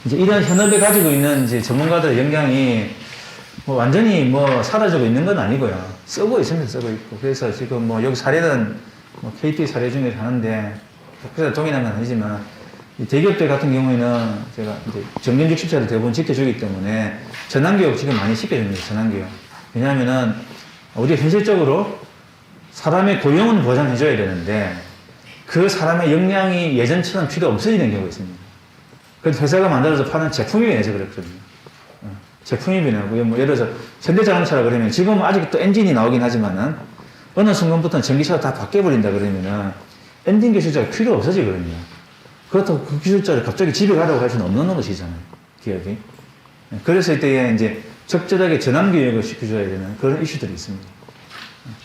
이제 이런 현업에 가지고 있는 이제 전문가들의 역량이 뭐 완전히 뭐 사라지고 있는 건 아니고요. 쓰고 있습니다. 쓰고 있고. 그래서 지금 뭐 여기 사례는 뭐 KT 사례 중에 하는데, 그래서 동일한 건 아니지만, 이 대기업들 같은 경우에는 제가 이제 정년 60세를 대부분 지켜주기 때문에 전환교육 지금 많이 시켜줍니다. 전환교육. 왜냐하면은 우리가 현실적으로 사람의 고용은 보장해줘야 되는데 그 사람의 역량이 예전처럼 필요 없어지는 경우가 있습니다. 그래서 회사가 만들어서 파는 제품이 변해서 그렇거든요. 제품이 변하고, 뭐 예를 들어서 현대자동차라 그러면 지금 아직도 엔진이 나오긴 하지만은 어느 순간부터는 전기차가 다 바뀌어버린다 그러면은 엔진 기술자가 필요 없어지거든요. 그렇다고 그 기술자를 갑자기 집에 가라고 할 수는 없는 것이잖아요. 기업이. 그래서 이때 이제 적절하게 전환 교육을 시켜줘야 되는 그런 이슈들이 있습니다.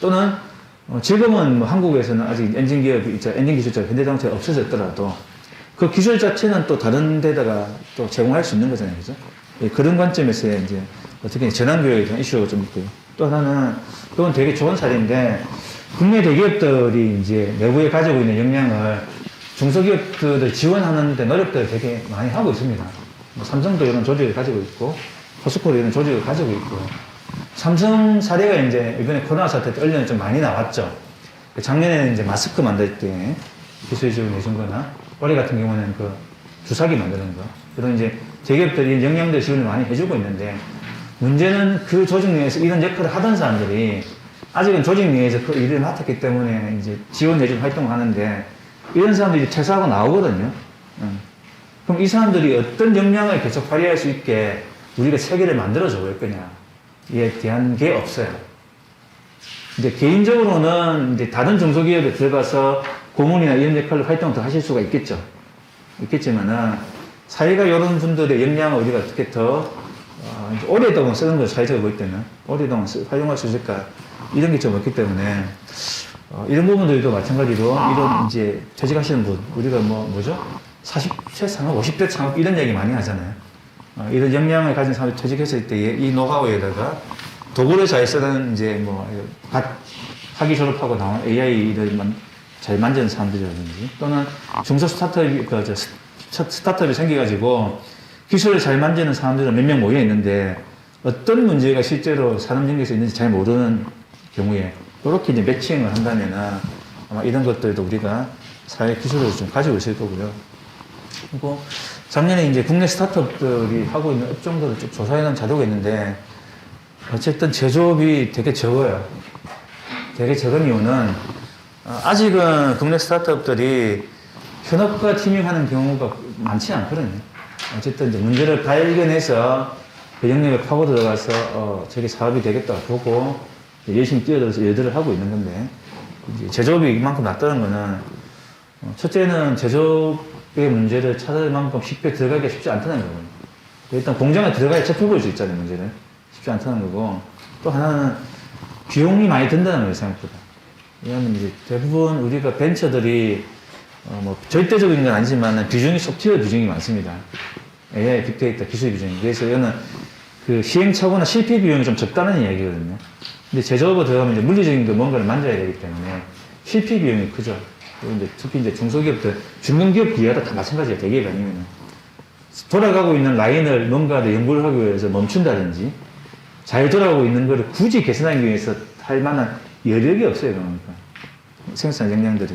또는 지금은 뭐 한국에서는 아직 엔진 기업이 엔진 기술자가 현대자동차에 없어졌더라도 그 기술 자체는 또 다른 데다가 또 제공할 수 있는 거잖아요. 그죠? 예, 그런 관점에서 이제 어떻게 전환 교육에 대한 이슈가 좀 있고요. 또 하나는 그건 되게 좋은 사례인데 국내 대기업들이 이제 내부에 가지고 있는 역량을 중소기업들을 지원하는데 노력들을 되게 많이 하고 있습니다. 뭐 삼성도 이런 조직을 가지고 있고, 포스코도 이런 조직을 가지고 있고, 삼성 사례가 이제 이번에 코로나 사태 때 얼른 좀 많이 나왔죠. 작년에는 이제 마스크 만들 때 기술 지원 해준 거나, 올해 같은 경우는 그 주사기 만드는 거. 그런 이제 대기업들이 역량들 지원을 많이 해주고 있는데, 문제는 그 조직 내에서 이런 역할을 하던 사람들이 아직은 조직 내에서 그 일을 맡았기 때문에 이제 지원해주는 활동을 하는데, 이런 사람들이 퇴사하고 나오거든요. 그럼 이 사람들이 어떤 역량을 계속 발휘할 수 있게 우리가 체계를 만들어줘 볼 거냐에 대한 게 없어요. 이제 개인적으로는 이제 다른 중소기업에 들어가서 고문이나 이런 역할로 활동을 더 하실 수가 있겠죠. 있겠지만은 사회가 이런 분들의 역량을 우리가 어떻게 더 오랫동안 쓰는 거죠. 사회적으로 볼 때는 오랫동안 활용할 수 있을까 이런 게 좀 없기 때문에 이런 부분들도 마찬가지로 이런 이제 퇴직하시는 분, 우리가 뭐죠? 40대 창업, 50대 창업 이런 얘기 많이 하잖아요. 이런 역량을 가진 사람이 퇴직했을 때에 이 노하우에다가 도구를 잘 쓰는 이제 뭐 학위 졸업하고 나온 AI를 잘 만드는 사람들이라든지 또는 중소 스타트업이 스타트업이 생겨가지고 기술을 잘 만드는 사람들은 몇 명 모여 있는데 어떤 문제가 실제로 산업 연계에서 있는지 잘 모르는 경우에 그렇게 이제 매칭을 한다면은 아마 이런 것들도 우리가 사회 기술을 좀 가지고 있을 거고요. 그리고 작년에 이제 국내 스타트업들이 하고 있는 업종들을 쭉 조사해 놓은 자료가 있는데 어쨌든 제조업이 되게 적어요. 되게 적은 이유는 아직은 국내 스타트업들이 현업과 팀밍하는 경우가 많지 않거든요. 어쨌든 이제 문제를 발견해서 그 영역에 파고 들어가서 저게 사업이 되겠다 보고 열심히 뛰어들어서 일들을 하고 있는 건데 이제 제조업이 이만큼 낮다는 거는 첫째는 제조업의 문제를 찾을 만큼 쉽게 들어가기가 쉽지 않다는 거거든요. 일단 공장에 들어가야 접해볼 수 있잖아요, 문제를. 쉽지 않다는 거고 또 하나는 비용이 많이 든다는 거예요, 생각보다. 왜냐하면 이제 대부분 우리가 벤처들이 뭐 절대적인 건 아니지만 비중이 소프트웨어 비중이 많습니다. AI, 빅데이터, 기술 비중이. 그래서 이거는 그 시행착오나 실패 비용이 좀 적다는 이야기거든요. 근데 제조업으로 들어가면 이제 물리적인 거 뭔가를 만져야 되기 때문에 실패 비용이 크죠. 이제 특히 이제 중소기업들, 중견기업 비하도 다 마찬가지예요. 대기업 아니면은. 돌아가고 있는 라인을 뭔가를 연구를 하기 위해서 멈춘다든지 잘 돌아가고 있는 거를 굳이 개선하기 위해서 할 만한 여력이 없어요. 그러니까. 생산 역량들이.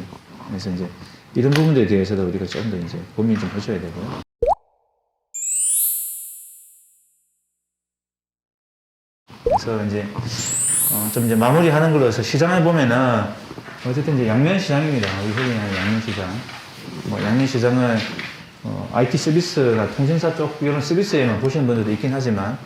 그래서 이제 이런 부분들에 대해서도 우리가 좀 더 이제 고민 좀 해줘야 되고요. 그래서 이제 좀 이제 마무리하는 걸로 해서 시장을 보면은 어쨌든 이제 양면 시장입니다. 우리 흔히 하는 양면 시장. 뭐 양면 시장을 IT 서비스나 통신사 쪽 이런 서비스에만 보시는 분들도 있긴 하지만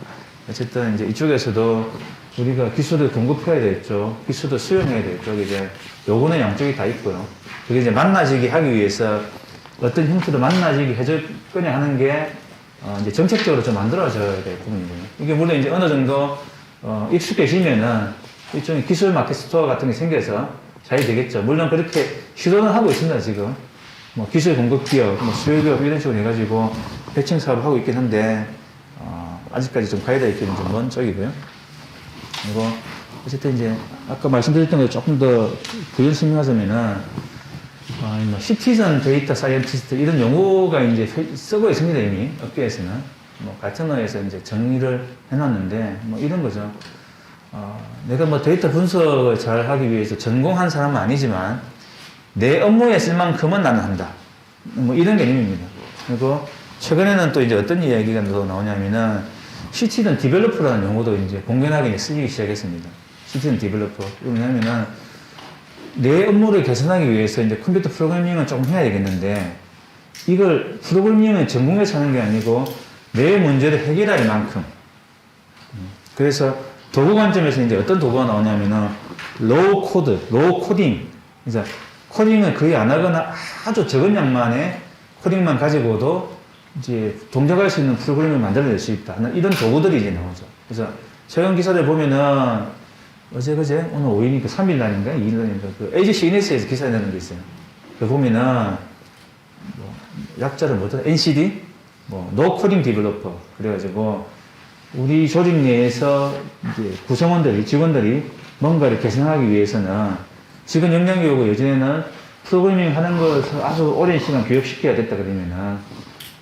어쨌든 이제 이쪽에서도 우리가 기술을 공급해야 되겠죠. 기술을 수용해야 되겠죠. 이제 요거는 양쪽이 다 있고요. 그게 이제 만나지게 하기 위해서 어떤 형태로 만나지게 해줄 거냐 하는 게 이제 정책적으로 좀 만들어져야 될 부분이거든요. 이게 물론 이제 어느 정도 익숙해지면은 일종의 기술 마켓 스토어 같은 게 생겨서 잘 되겠죠. 물론 그렇게 시도는 하고 있습니다, 지금. 뭐 기술 공급 기업, 뭐 수요 기업 이런 식으로 해가지고 배칭 사업을 하고 있긴 한데, 아직까지 좀 가야 될 길은 좀 먼 쪽이고요. 그리고 어쨌든 이제 아까 말씀드렸던 걸 조금 더 부연 설명하자면은 뭐 시티즌 데이터 사이언티스트 이런 용어가 이제 쓰고 있습니다, 이미 업계에서는. 뭐 가트너에서 이제 정의를 해놨는데 뭐 이런 거죠. 내가 뭐 데이터 분석을 잘 하기 위해서 전공한 사람은 아니지만 내 업무에 쓸 만큼은 나는 한다. 뭐 이런 개념입니다. 그리고 최근에는 또 이제 어떤 이야기가 더 나오냐면은 시티즌 디벨로퍼라는 용어도 이제 공연하게 이제 쓰기 시작했습니다. 시티즌 디벨로퍼. 왜냐면은 내 업무를 개선하기 위해서 이제 컴퓨터 프로그래밍을 조금 해야 되겠는데 이걸 프로그래밍을 전공해서 하는 게 아니고 내 문제를 해결할 만큼. 그래서 도구 관점에서 이제 어떤 도구가 나오냐면은 로우 코드, 로우 코딩. 그래서 코딩을 거의 안 하거나 아주 적은 양만의 코딩만 가지고도 이제 동작할 수 있는 프로그램을 만들어낼 수 있다. 이런 도구들이 이제 나오죠. 그래서 최근 기사들 보면은 어제 그제 오늘 5일이니까 3일 날인가 2일 날인가 그 LG CNS에서 기사 내는 게 있어요. 그 보면은 뭐 약자를 뭐더라 NCD 뭐 노 코딩 디벨로퍼 그래가지고 우리 조직 내에서 이제 구성원들이 직원들이 뭔가를 개선하기 위해서는 지금 역량 교육을 예전에는 프로그래밍 하는 것을 아주 오랜 시간 교육시켜야 됐다 그러면은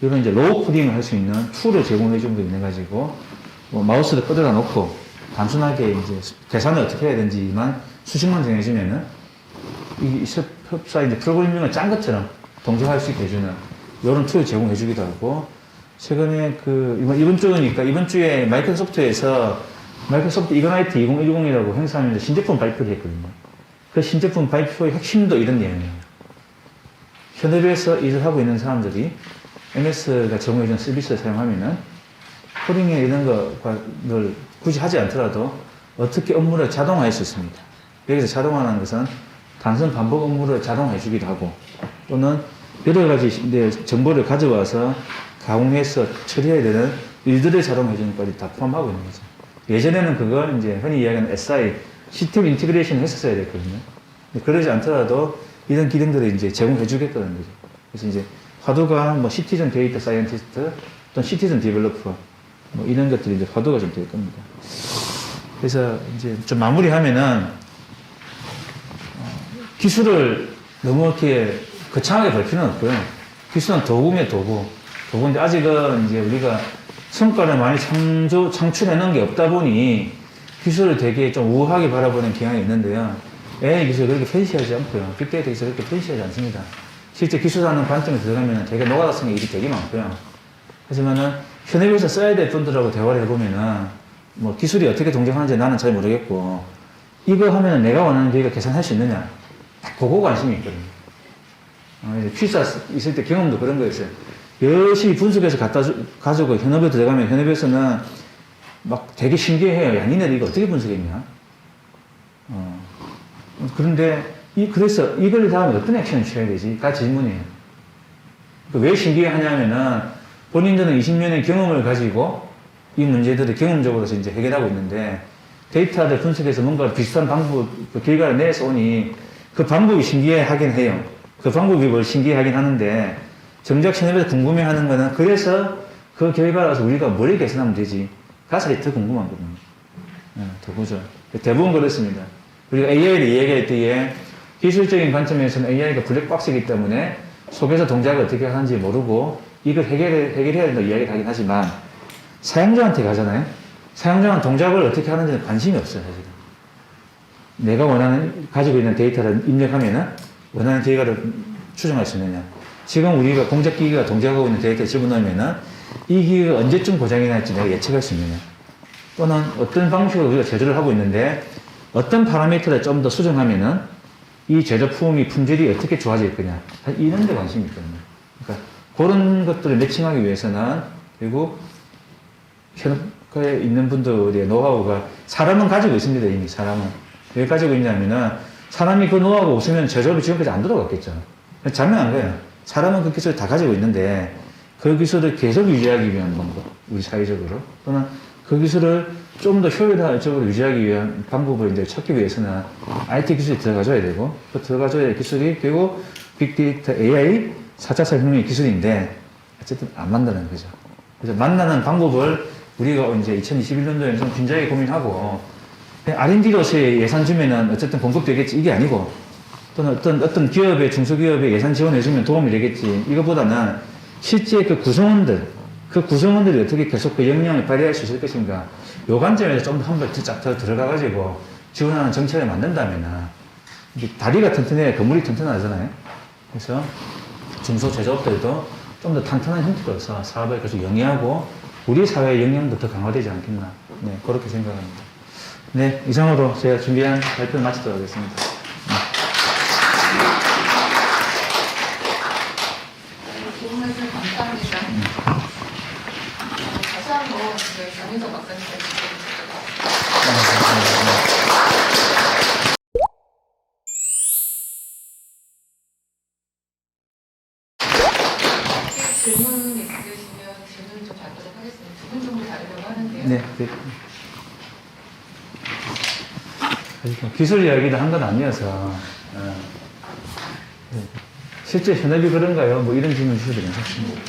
이런 이제 로우 코딩을 할 수 있는 툴을 제공해 주는 거 있는 가지고 뭐 마우스를 끄덕여 놓고 단순하게 이제 계산을 어떻게 해야 되는지만 수식만 정해주면은 이 협사 이제 프로그래밍을 짠 것처럼 동작할 수 있게 해주는 이런 툴을 제공해 주기도 하고 최근에 이번 주니까 이번 주에 마이크로소프트에서 마이크로소프트 이그나이트 2010이라고 행사하면서 신제품 발표를 했거든요. 그 신제품 발표의 핵심도 이런 내용이에요. 현업에서 일을 하고 있는 사람들이 MS가 제공해준 서비스를 사용하면은 코딩에 이런 거를 굳이 하지 않더라도 어떻게 업무를 자동화할 수 있습니다. 여기서 자동화하는 것은 단순 반복 업무를 자동화해 주기도 하고 또는 여러 가지 정보를 가져와서 가공해서 처리해야 되는 일들을 자동화해 주는 것까지 다 포함하고 있는 거죠. 예전에는 그걸 이제 흔히 이야기하는 SI, 시스템 인티그레이션을 했었어야 됐거든요. 그러지 않더라도 이런 기능들을 이제 제공해 주겠다는 거죠. 그래서 이제 화두가 뭐 시티즌 데이터 사이언티스트 또는 시티즌 디벨로퍼 뭐 이런 것들이 이제 화두가 좀 될 겁니다. 그래서 이제 좀 마무리하면은 기술을 너무 이렇게 거창하게 볼 필요는 없고요. 기술은 도구면 도구인데 아직은 이제 우리가 성과를 많이 창출해놓은 게 없다 보니 기술을 되게 좀 우아하게 바라보는 경향이 있는데요. AI 기술 그렇게 팬시하지 않고요. 빅데이터 기술 그렇게 팬시하지 않습니다. 실제 기술하는 관점에 들어가면 되게 노가다성의 일이 되게 많고요. 하지만은 현업에서 써야 될 분들하고 대화를 해보면은 뭐 기술이 어떻게 동작하는지 나는 잘 모르겠고 이거 하면 내가 원하는 계획을 계산할 수 있느냐 딱 그거 관심이 있거든요. 이제 취사 있을 때 경험도 그런 거였어요. 열심히 분석해서 가지고 현업에 들어가면 현업에서는 막 되게 신기해요. 야, 니네들 이거 어떻게 분석했냐? 그런데 그래서 이걸 다음에 어떤 액션을 취해야 되지? 가 질문이에요. 왜 신기해 하냐면은 본인들은 20년의 경험을 가지고 이 문제들을 경험적으로 이제 해결하고 있는데 데이터를 분석해서 뭔가 비슷한 방법, 그 결과를 내서 오니 그 방법이 신기해 하긴 해요. 그 방법이 뭘 신기해 하긴 하는데 정작 현업에서 궁금해 하는 거는 그래서 그 결과라서 우리가 뭘 개선하면 되지? 가사리 더 궁금한 거거든요. 더 보죠. 대부분 그렇습니다. 우리가 AI를 이야기할 때에 기술적인 관점에서는 AI가 블랙박스이기 때문에 속에서 동작을 어떻게 하는지 모르고 이걸 해결해야 된다고 이야기를 하긴 하지만 사용자한테 가잖아요. 사용자는 동작을 어떻게 하는지는 관심이 없어요, 사실은. 내가 가지고 있는 데이터를 입력하면은 원하는 결과를 추정할 수 있느냐. 지금 우리가 공작기기가 동작하고 있는 데이터를 집어넣으면은 이 기기가 언제쯤 고장이 날지 내가 예측할 수 있느냐. 또는 어떤 방식으로 우리가 제조를 하고 있는데 어떤 파라미터를 좀 더 수정하면은 이 제조품이 품질이 어떻게 좋아질 거냐. 이런 데 관심이 있거든요. 그러니까 그런 것들을 매칭하기 위해서는 그리고 현업에 있는 분들의 노하우가 사람은 가지고 있습니다. 이미 사람은. 왜 가지고 있냐면은 사람이 그 노하우가 없으면 제조업이 지금까지 안 돌아갔겠죠. 장난한 거예요. 사람은 그 기술을 다 가지고 있는데 그 기술을 계속 유지하기 위한 방법, 우리 사회적으로. 또는 그 기술을 좀 더 효율적으로 유지하기 위한 방법을 이제 찾기 위해서는 IT 기술이 들어가줘야 되고, 그 들어가줘야 될 기술이 결국 빅데이터 AI 4차 산업혁명의 기술인데, 어쨌든 안 만나는 거죠. 그래서 만나는 방법을 우리가 이제 2021년도에 좀 진지하게 고민하고, R&D로서의 예산 주면은 어쨌든 공급되겠지. 이게 아니고, 또는 어떤 기업에, 중소기업에 예산 지원해주면 도움이 되겠지. 이거보다는 실제 그 구성원들이 어떻게 계속 그 역량을 발휘할 수 있을 것인가. 요 관점에서 좀 더 한번 더 들어가가지고 지원하는 정책을 만든다면은, 이게 다리가 튼튼해야 건물이 튼튼하잖아요. 그래서 중소제조업들도 좀 더 탄탄한 형태로서 사업을 계속 영위하고 우리 사회의 역량도 더 강화되지 않겠나. 네, 그렇게 생각합니다. 네, 이상으로 제가 준비한 발표를 마치도록 하겠습니다. 좋은 말씀 감사합니다. 다시 한번 장윤석 박사님께 질문 있으시면 질문 좀 받도록 하겠습니다. 두 분 정도 다루려고 하는데요. 네. 네. 기술 이야기를 한 건 아니어서, 네. 실제 현업이 그런가요? 뭐 이런 질문 주셔도 괜찮습니다.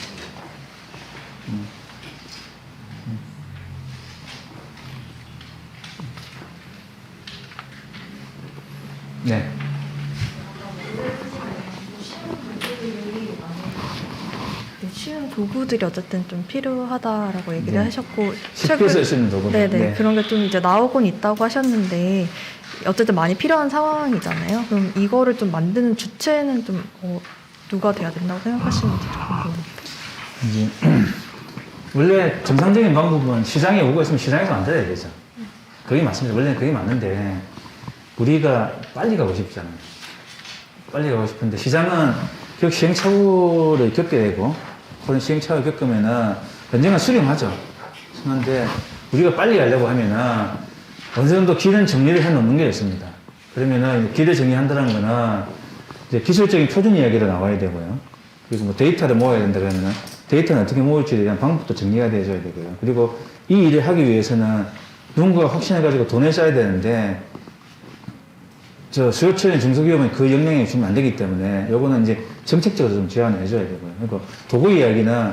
네. 쉬운 도구들이 어쨌든 좀 필요하다라고 얘기를 네. 하셨고 쉽게 쓸 수 있는 도구들. 네네 네. 그런 게 좀 이제 나오곤 있다고 하셨는데 어쨌든 많이 필요한 상황이잖아요. 그럼 이거를 좀 만드는 주체는 좀 누가 돼야 된다고 생각하시는지 좀 궁금합니다. 이제 원래 정상적인 방법은 시장에 오고 있으면 시장에서 만들어야 되죠. 그게 맞습니다. 원래는 그게 맞는데 우리가 빨리 가고 싶잖아요. 빨리 가고 싶은데 시장은 결국 시행착오를 겪게 되고 그런 시행착오를 겪으면은 언젠가 수렴하죠. 그런데 우리가 빨리 가려고 하면은 어느 정도 길은 정리를 해 놓는 게 있습니다. 그러면은 길을 정리한다는 거는 이제 기술적인 표준 이야기도 나와야 되고요. 그리고 뭐 데이터를 모아야 된다 그러면은 데이터는 어떻게 모을지에 대한 방법도 정리가 되어줘야 되고요. 그리고 이 일을 하기 위해서는 누군가가 확신해가지고 돈을 써야 되는데 저 수요처인 중소기업은 그 역량이 주면 안 되기 때문에 요거는 이제 정책적으로 좀 제한을 해줘야 되고요. 그리고 도구 이야기는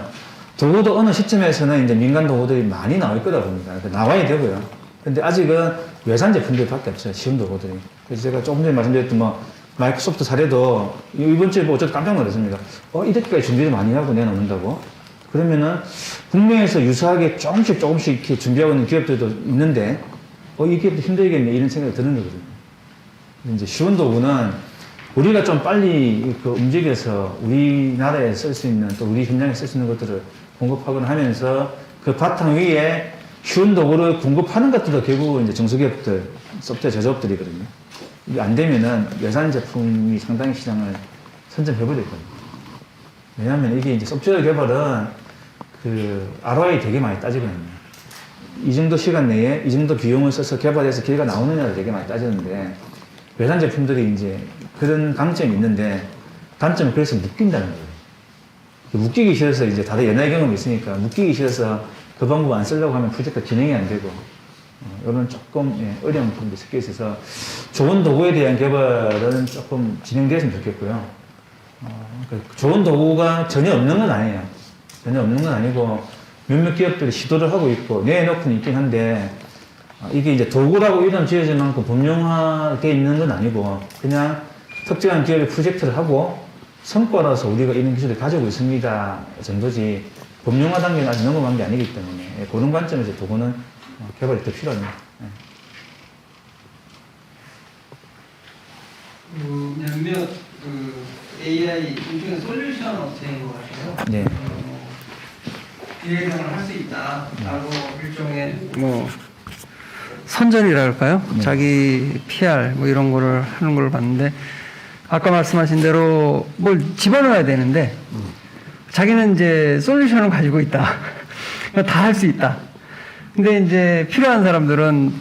도구도 어느 시점에서는 이제 민간 도구들이 많이 나올 거다 봅니다. 나와야 되고요. 근데 아직은 외산 제품들밖에 없어요. 쉬운 도구들이. 그래서 제가 조금 전에 말씀드렸던 뭐 마이크로소프트 사례도 이번 주에 보고 저도 깜짝 놀랐습니다. 이렇게까지 준비를 많이 하고 내놓는다고? 그러면은 국내에서 유사하게 조금씩 이렇게 준비하고 있는 기업들도 있는데 이 기업도 힘들겠네 이런 생각이 드는 거거든요. 이제 쉬운 도구는 우리가 좀 빨리 움직여서 우리나라에 쓸 수 있는 또 우리 현장에 쓸 수 있는 것들을 공급하거나 하면서 그 바탕 위에 쉬운 도구를 공급하는 것들도 결국은 이제 중소기업들, 소프트웨어 제조업들이거든요. 이게 안 되면은 외산 제품이 상당히 시장을 선점해버리거든요. 왜냐하면 이게 이제 소프트웨어 개발은 그 ROI 되게 많이 따지거든요. 이 정도 시간 내에 이 정도 비용을 써서 개발해서 기회가 나오느냐를 되게 많이 따지는데 외산 제품들이 이제 그런 강점이 있는데 단점은 그래서 묶인다는 거예요. 묶이기 싫어서 이제 다들 옛날 경험이 있으니까 묶이기 싫어서 그 방법 안 쓰려고 하면 프로젝트가 진행이 안 되고 이런 조금 어려운 부분도 섞여 있어서 좋은 도구에 대한 개발은 조금 진행됐으면 좋겠고요. 좋은 도구가 전혀 없는 건 아니에요. 전혀 없는 건 아니고 몇몇 기업들이 시도를 하고 있고 내놓고는 있긴 한데 이게 이제 도구라고 이름 지어질 만큼 범용화되어 있는 건 아니고 그냥 특정한 기업이 프로젝트를 하고 성과라서 우리가 이런 기술을 가지고 있습니다 정도지 범용화 단계는 아직 넘어간 게 아니기 때문에 그런 관점에서 도구는 개발이 더 필요합니다. 몇몇 AI 일종의 솔루션 업체인 것 같아요. 네. 기획을 할 수 있다라고 일종의 뭐 선전이랄까요? 네. 자기 PR 뭐 이런 거를 하는 걸 봤는데 아까 말씀하신 대로 뭘 집어넣어야 되는데 자기는 이제 솔루션을 가지고 있다. 다 할 수 있다. 근데 이제 필요한 사람들은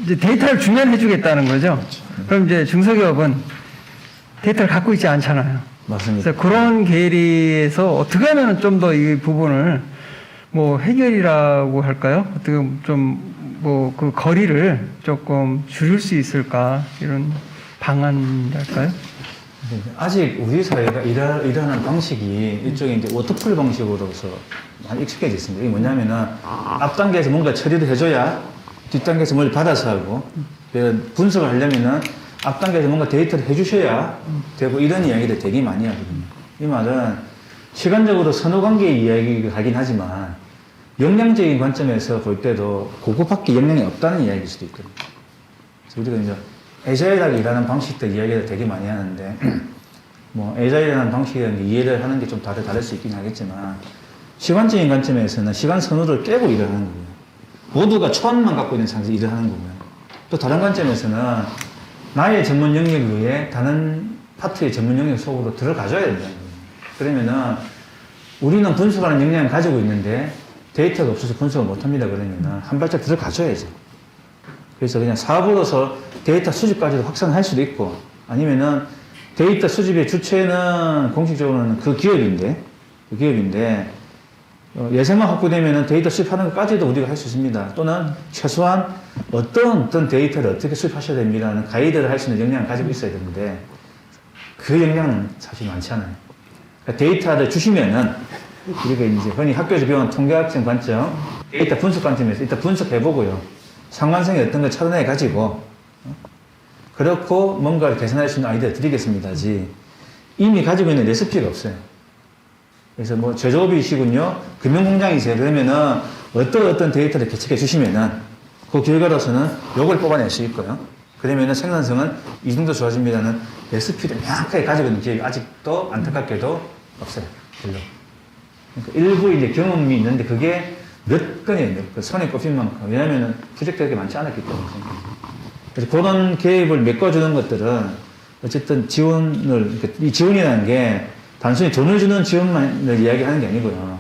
이제 데이터를 주면 해주겠다는 거죠. 그럼 이제 중소기업은 데이터를 갖고 있지 않잖아요. 맞습니다. 그래서 그런 계리에서 어떻게 하면 좀 더 이 부분을 뭐 해결이라고 할까요? 어떻게 좀 뭐 그 거리를 조금 줄일 수 있을까 이런 방안이랄까요? 아직 우리 사회가 일하는 방식이 일종의 이제 워터풀 방식으로서 많이 익숙해져 있습니다. 이게 뭐냐면은 앞단계에서 뭔가 처리를 해줘야 뒷단계에서 뭘 받아서 하고 분석을 하려면은 앞단계에서 뭔가 데이터를 해주셔야 되고 이런 이야기를 되게 많이 하거든요. 이 말은 시간적으로 선후관계의 이야기가 하긴 하지만 역량적인 관점에서 볼 때도 그거밖에 역량이 없다는 이야기일 수도 있거든요. 그래서 우리가 이제 애자일하게 일하는 방식들 이야기를 되게 많이 하는데 뭐 애자일이라는 방식이라는 게 이해를 하는 게 좀 다를 수 있긴 하겠지만 시간적인 관점에서는 시간 선호를 깨고 일을 하는 거고요. 모두가 초안만 갖고 있는 상태에서 일을 하는 거고요. 또 다른 관점에서는 나의 전문 영역 외에 다른 파트의 전문 영역 속으로 들어가줘야 된다는 거예요. 그러면은 우리는 분석하는 역량을 가지고 있는데 데이터가 없어서 분석을 못합니다. 그러면은 한 발짝 들어가줘야죠. 그래서 그냥 사업으로서 데이터 수집까지도 확산할 수도 있고 아니면은 데이터 수집의 주체는 공식적으로는 그 기업인데 예산만 확보되면은 데이터 수집하는 것까지도 우리가 할 수 있습니다. 또는 최소한 어떤 데이터를 어떻게 수집하셔야 됩니다는 가이드를 할 수 있는 역량을 가지고 있어야 되는데 그 역량은 사실 많지 않아요. 그러니까 데이터를 주시면은 우리가 이제 흔히 학교에서 배우는 통계학적 관점, 데이터 분석 관점에서 일단 분석해보고요. 상관성이 어떤 걸 차단해 가지고 그렇고 뭔가를 개선할 수 있는 아이디어를 드리겠습니다지 이미 가지고 있는 레시피가 없어요. 그래서 뭐 제조업이시군요. 금융공장이세요. 그러면은 어떤 데이터를 개척해 주시면은 그 결과로서는 요걸 뽑아낼 수 있고요. 그러면은 생산성은 이 정도 좋아집니다는 레시피를 명확하게 가지고 있는 기업이 아직도 안타깝게도 없어요. 별로. 그러니까 일부 이제 경험이 있는데 그게 몇 건이에요. 그 손에 꼽힌 만큼. 왜냐면은 프로젝트가 많지 않았기 때문에. 그래서 그런 개입을 메꿔주는 것들은 어쨌든 지원을, 그러니까 이 지원이라는 게 단순히 돈을 주는 지원만을 이야기하는 게 아니고요.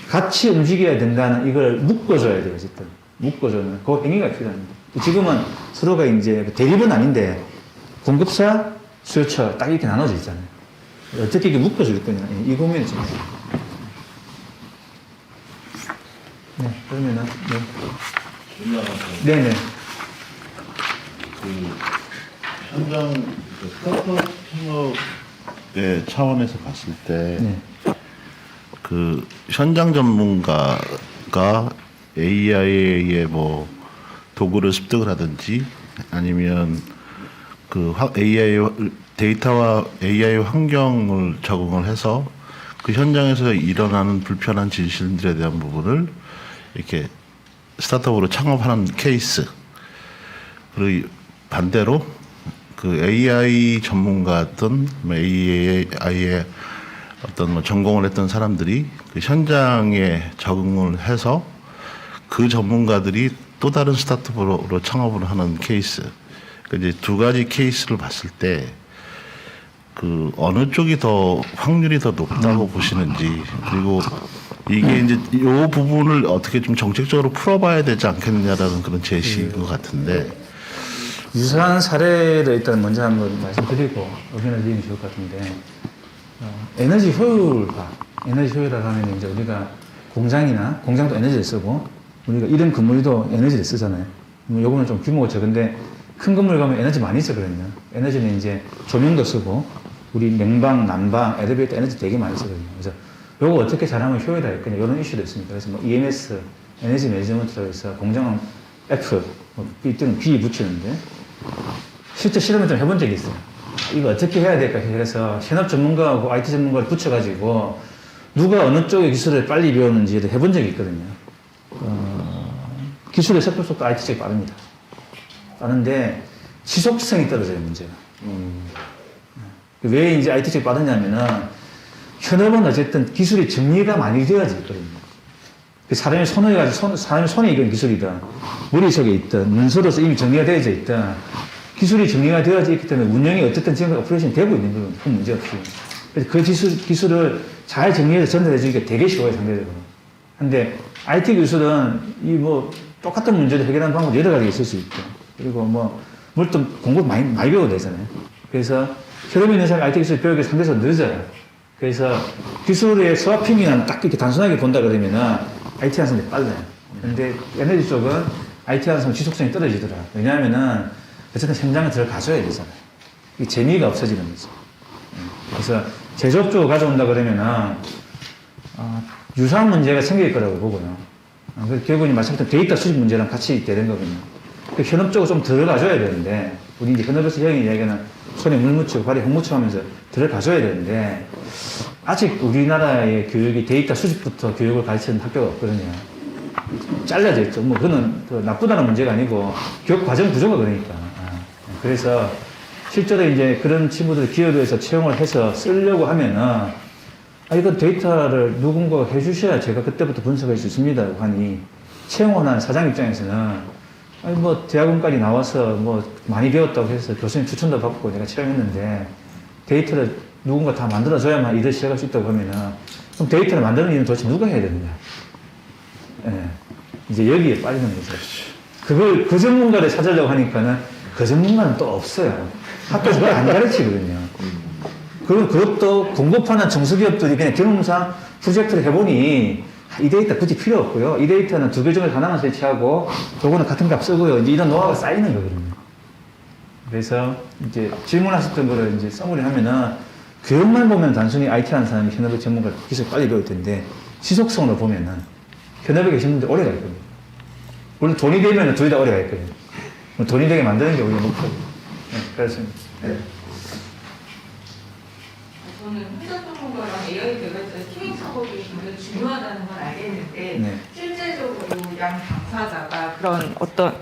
같이 움직여야 된다는 이걸 묶어줘야 돼요, 어쨌든. 묶어주는 그 행위가 필요합니다. 지금은 서로가 이제 대립은 아닌데 공급사, 수요처 딱 이렇게 나눠져 있잖아요. 어떻게 이렇게 묶어줄 거냐. 이 고민이 좀 있어요. 네, 그러면은, 네. 네네. 그 현장 그 스타트업 창업의 차원에서 봤을 때 네. 그 현장 전문가가 AI의 뭐 도구를 습득을 하든지 아니면 그 AI 데이터와 AI 환경을 적응을 해서 그 현장에서 일어나는 불편한 진실들에 대한 부분을 이렇게 스타트업으로 창업하는 케이스. 그리고 반대로 그 AI 전문가든 AI의 어떤 뭐 전공을 했던 사람들이 그 현장에 적응을 해서 그 전문가들이 또 다른 스타트업으로 창업을 하는 케이스. 그러니까 이제 두 가지 케이스를 봤을 때 그 어느 쪽이 더 확률이 더 높다고 보시는지 그리고 이게 이제 이 부분을 어떻게 좀 정책적으로 풀어봐야 되지 않겠느냐라는 그런 제시인 것 같은데 유사한 사례를 일단 먼저 한번 말씀드리고 의견을 드리면 좋을 것 같은데 에너지 효율화, 에너지 효율화를 하면 이제 우리가 공장도 에너지를 쓰고 우리가 이런 건물도 에너지를 쓰잖아요. 요거는 좀 규모가 적은데 큰 건물 가면 에너지 많이 쓰거든요. 에너지는 이제 조명도 쓰고 우리 냉방, 난방, 엘리베이터 에너지 되게 많이 쓰거든요. 그래서 요거 어떻게 잘하면 효율화할 거냐 이런 이슈도 있습니다. 그래서 뭐 EMS, 에너지 매니지먼트라고 해서 공장은 F, B 또는 B 붙이는데 실제 실험을 좀 해본 적이 있어요. 이거 어떻게 해야 될까 해서 현업 전문가하고 IT 전문가를 붙여가지고 누가 어느 쪽의 기술을 빨리 배우는지를 해본 적이 있거든요. 기술의 습득 속도 IT 쪽이 빠릅니다. 빠른데 지속성이 떨어져요, 문제가. 왜 이제 IT 쪽이 빠르냐면은 현업은 어쨌든 기술이 정리가 많이 되어져 있거든요. 사람이 사람이 손에 익은 기술이든 머릿속에 있든 문서로서 이미 정리가 되어져 있든 기술이 정리가 되어져 있기 때문에 운영이 어쨌든 지금까지 오퍼레이션이 되고 있는 거예요. 큰 문제 없이. 그래서 그 기술을 잘 정리해서 전달해 주기가 되게 쉬워요, 상대적으로. 근데 IT 기술은 이 뭐 똑같은 문제를 해결하는 방법이 여러 가지가 있을 수 있고 그리고 뭐 물론 공부 많이 배워도 되잖아요. 그래서 현업에 있는 사람이 IT 기술 배우기 상대적으로 늦어요. 그래서 기술의 스와핑이나 딱 이렇게 단순하게 본다 그러면은 IT 하는 사람이 빨라요. 근데 에너지 쪽은 IT 하는 사람 지속성이 떨어지더라. 왜냐하면은 어쨌든 현장에 들어가줘야 되잖아요. 이 재미가 없어지는 거죠. 그래서 제조업 쪽으로 가져온다 그러면은 유사한 문제가 생길 거라고 보고요. 그래서 결국은 말씀드린 데이터 수집 문제랑 같이 되는 거거든요. 현업적으로 좀 들어가줘야 되는데, 우리 이제 현업에서 형이 이야기하는 손에 물 묻히고 발에 홍 묻히고 하면서 들어가줘야 되는데, 아직 우리나라의 교육이 데이터 수집부터 교육을 가르치는 학교가 없거든요. 잘라져 있죠. 뭐, 그거는 그 나쁘다는 문제가 아니고, 교육 과정 구조가 그러니까. 그래서, 실제로 이제 그런 친구들 기업에서 채용을 해서 쓰려고 하면은, 이거 데이터를 누군가가 해주셔야 제가 그때부터 분석할 수 있습니다. 하니, 채용을 한 사장 입장에서는, 뭐, 대학원까지 나와서 뭐, 많이 배웠다고 해서 교수님 추천도 받고 내가 채용했는데, 데이터를 누군가 다 만들어줘야만 일을 시작할 수 있다고 하면은, 그럼 데이터를 만드는 일은 도대체 누가 해야 되느냐. 예. 이제 여기에 빠지는 거죠. 그걸, 그 전문가를 찾으려고 하니까는, 그 전문가는 또 없어요. 학교에서 그걸 안 가르치거든요. 그리고 그것도 공급하는 중소기업들이 그냥 경험상 프로젝트를 해보니 이 데이터 굳이 필요 없고요. 이 데이터는 두 개 중에 하나만 설치하고 요거는 같은 값 쓰고요. 이제 이런 노하우가 쌓이는 거거든요. 그래서 이제 질문하셨던 거를 이제 써머리 하면은 교육만 보면 단순히 IT 하는 사람이 현업의 전문가 기술 빨리 배울 텐데 지속성으로 보면은 현업에 계신 분들 오래 갈 겁니다. 물론 돈이 되면 둘 다 오래 갈 거예요. 돈이 되게 만드는 게 우리 목표입니다. 네, 그렇습니다. 네. 저는 회사 전문가랑 AI 개발자의 팀 작업이 굉장히 중요하다는 건 알겠는데 네. 실제적으로 양 당사자가 그런 어떤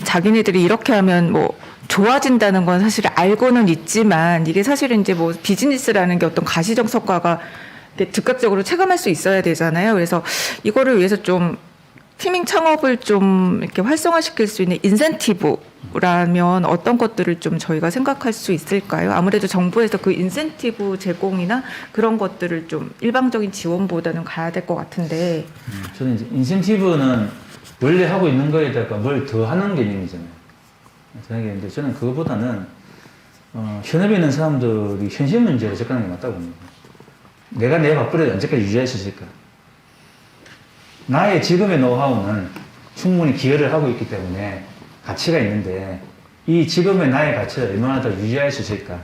자기네들이 이렇게 하면 뭐 좋아진다는 건 사실 알고는 있지만 이게 사실은 이제 뭐 비즈니스라는 게 어떤 가시적 성과가 이렇게 즉각적으로 체감할 수 있어야 되잖아요. 그래서 이거를 위해서 좀 티밍 창업을 좀 이렇게 활성화시킬 수 있는 인센티브라면 어떤 것들을 좀 저희가 생각할 수 있을까요? 아무래도 정부에서 그 인센티브 제공이나 그런 것들을 좀 일방적인 지원보다는 가야 될 것 같은데. 저는 이제 인센티브는 원래 하고 있는 거에다가 뭘 더 하는 개념이잖아요. 저는 저는 그거보다는 현업에 있는 사람들이 현실 문제로 접근하는 게 맞다고 봅니다. 내가 내 밥벌이를 언제까지 유지할 수 있을까? 나의 지금의 노하우는 충분히 기여를 하고 있기 때문에 가치가 있는데 이 지금의 나의 가치를 얼마나 더 유지할 수 있을까?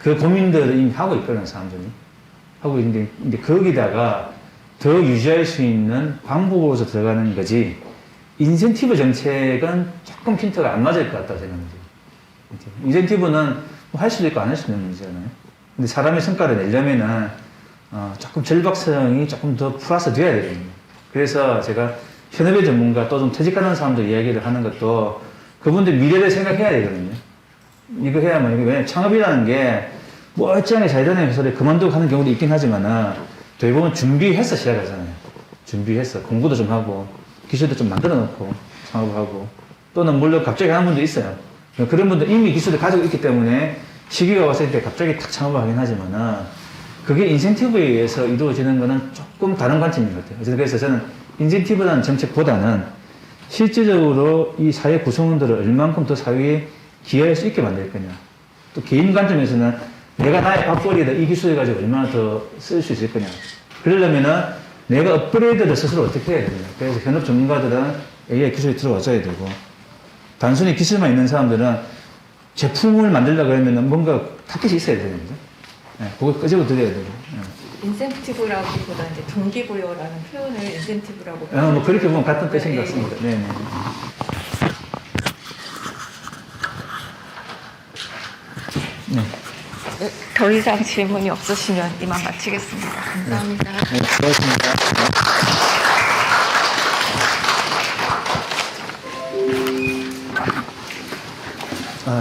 그 고민들을 이미 하고 있거든, 사람들이. 하고 있는데, 근데 거기다가 더 유지할 수 있는 방법으로서 들어가는 거지, 인센티브 정책은 조금 핀트가 안 맞을 것 같다고 생각합니다. 인센티브는 뭐 할 수도 있고 안 할 수도 있는 문제잖아요. 근데 사람의 성과를 내려면은, 조금 절박성이 조금 더 플러스 돼야 되거든요. 그래서 제가 현업의 전문가 또 좀 퇴직하는 사람들 이야기를 하는 것도 그분들 미래를 생각해야 되거든요. 이거 해야만, 이게 왜냐면 창업이라는 게 멀쩡하게 잘 되는 회사를 그만두고 하는 경우도 있긴 하지만 대부분 준비해서 시작하잖아요. 준비해서 공부도 좀 하고 기술도 좀 만들어 놓고 창업을 하고 또는 물론 갑자기 하는 분도 있어요. 그런 분들 이미 기술을 가지고 있기 때문에 시기가 왔을 때 갑자기 탁 창업을 하긴 하지만은 그게 인센티브에 의해서 이루어지는 거는 조금 다른 관점인 것 같아요. 그래서 저는 인센티브라는 정책보다는 실질적으로 이 사회 구성원들을 얼만큼 더 사회에 기여할 수 있게 만들 거냐. 또 개인 관점에서는 내가 나의 밥벌이에다 이 기술을 가지고 얼마나 더 쓸 수 있을 거냐. 그러려면은 내가 업그레이드를 스스로 어떻게 해야 되냐. 그래서 현업 전문가들은 AI 기술이 들어와줘야 되고 단순히 기술만 있는 사람들은 제품을 만들려고 하면은 뭔가 타겟이 있어야 되는 거죠. 네, 그걸 끄집어 드려야 되고. 네. 인센티브라기보다 이제 동기부여라는 표현을 인센티브라고. 뭐 그렇게 보면 같은 뜻인 것 같습니다. 네네. 네. 더 이상 질문이 없으시면 이만 마치겠습니다. 감사합니다. 네, 수고하셨습니다.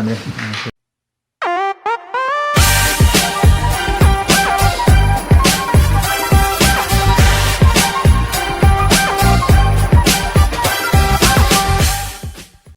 네.